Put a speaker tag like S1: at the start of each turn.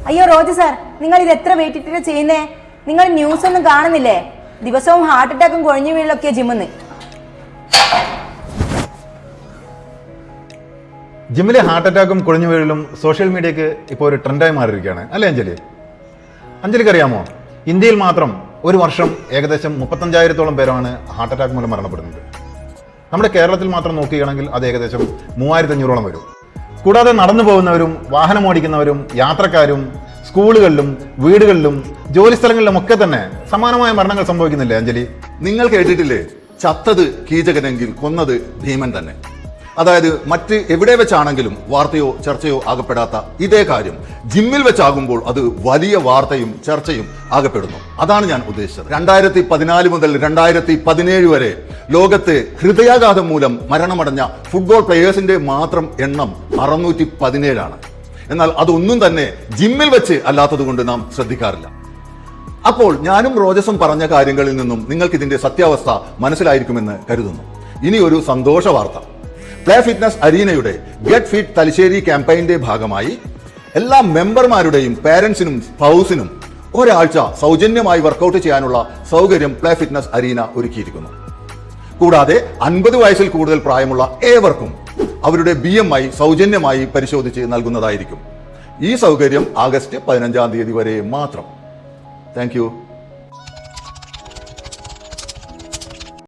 S1: അയ്യോ റോജ് സാർ, നിങ്ങൾ ഇത് എത്ര വെയിറ്റ് ഇട്ടിട്ട് ചെയ്യുന്നേ? നിങ്ങൾ ന്യൂസ് ഒന്നും കാണുന്നില്ലേ? ദിവസവും ഹാർട്ട് അറ്റാക്കും കൊഴിഞ്ഞു വീഴലൊക്കെയാ ജിമ്മിന്ന്.
S2: ജിമ്മിലെ ഹാർട്ട് അറ്റാക്കും കൊഴിഞ്ഞു വീഴലും സോഷ്യൽ മീഡിയക്ക് ഇപ്പോൾ ഒരു ട്രെൻഡായി മാറിയിരിക്കുകയാണ് അല്ലേ അഞ്ജലി? അഞ്ജലിക്ക് അറിയാമോ, ഇന്ത്യയിൽ മാത്രം ഒരു വർഷം ഏകദേശം 35,000-ഓളം പേരാണ് ഹാർട്ട് അറ്റാക്ക് മൂലം മരണപ്പെടുന്നത്. നമ്മുടെ കേരളത്തിൽ മാത്രം നോക്കുകയാണെങ്കിൽ അത് ഏകദേശം 3,500-ഓളം വരും. കൂടാതെ നടന്നു പോകുന്നവരും വാഹനം ഓടിക്കുന്നവരും യാത്രക്കാരും സ്കൂളുകളിലും വീടുകളിലും ജോലി സ്ഥലങ്ങളിലും ഒക്കെ തന്നെ സമാനമായ മരണങ്ങൾ സംഭവിക്കുന്നില്ലേ അഞ്ജലി?
S3: നിങ്ങൾ കേട്ടിട്ടില്ലേ, ചത്തത് കീചകനെങ്കിൽ കൊന്നത് ഭീമൻ തന്നെ. അതായത് മറ്റ് എവിടെ വെച്ചാണെങ്കിലും വാർത്തയോ ചർച്ചയോ ആകപ്പെടാത്ത ഇതേ കാര്യം ജിമ്മിൽ വെച്ചാകുമ്പോൾ അത് വലിയ വാർത്തയും ചർച്ചയും ആകപ്പെടുന്നു. അതാണ് ഞാൻ ഉദ്ദേശിച്ചത്. 2014 മുതൽ 2017 വരെ ലോകത്ത് ഹൃദയാഘാതം മൂലം മരണമടഞ്ഞ ഫുട്ബോൾ പ്ലെയേഴ്സിന്റെ മാത്രം എണ്ണം 617 എന്നാൽ അതൊന്നും തന്നെ ജിമ്മിൽ വെച്ച് അല്ലാത്തത് കൊണ്ട് നാം ശ്രദ്ധിക്കാറില്ല. അപ്പോൾ ഞാനും റോജസും പറഞ്ഞ കാര്യങ്ങളിൽ നിന്നും നിങ്ങൾക്ക് ഇതിന്റെ സത്യാവസ്ഥ മനസ്സിലായിരിക്കുമെന്ന് കരുതുന്നു. ഇനി ഒരു സന്തോഷ വാർത്ത. പ്ലേ ഫിറ്റ്നസ് അരീനയുടെ ഗെറ്റ് ഫിറ്റ് തലശ്ശേരി ക്യാമ്പയിന്റെ ഭാഗമായി എല്ലാ മെമ്പർമാരുടെയും പേരൻസിനും സ്പൗസിനും ഒരാഴ്ച സൗജന്യമായി വർക്കൗട്ട് ചെയ്യാനുള്ള സൗകര്യം പ്ലേ ഫിറ്റ്നസ് അരീന ഒരുക്കിയിരിക്കുന്നു. കൂടാതെ 50 വയസ്സിൽ കൂടുതൽ പ്രായമുള്ള ഏവർക്കും അവരുടെ BMI സൗജന്യമായി പരിശോധിച്ച് നൽകുന്നതായിരിക്കും. ഈ സൗകര്യം ആഗസ്റ്റ് 15 വരെ മാത്രം. Thank you.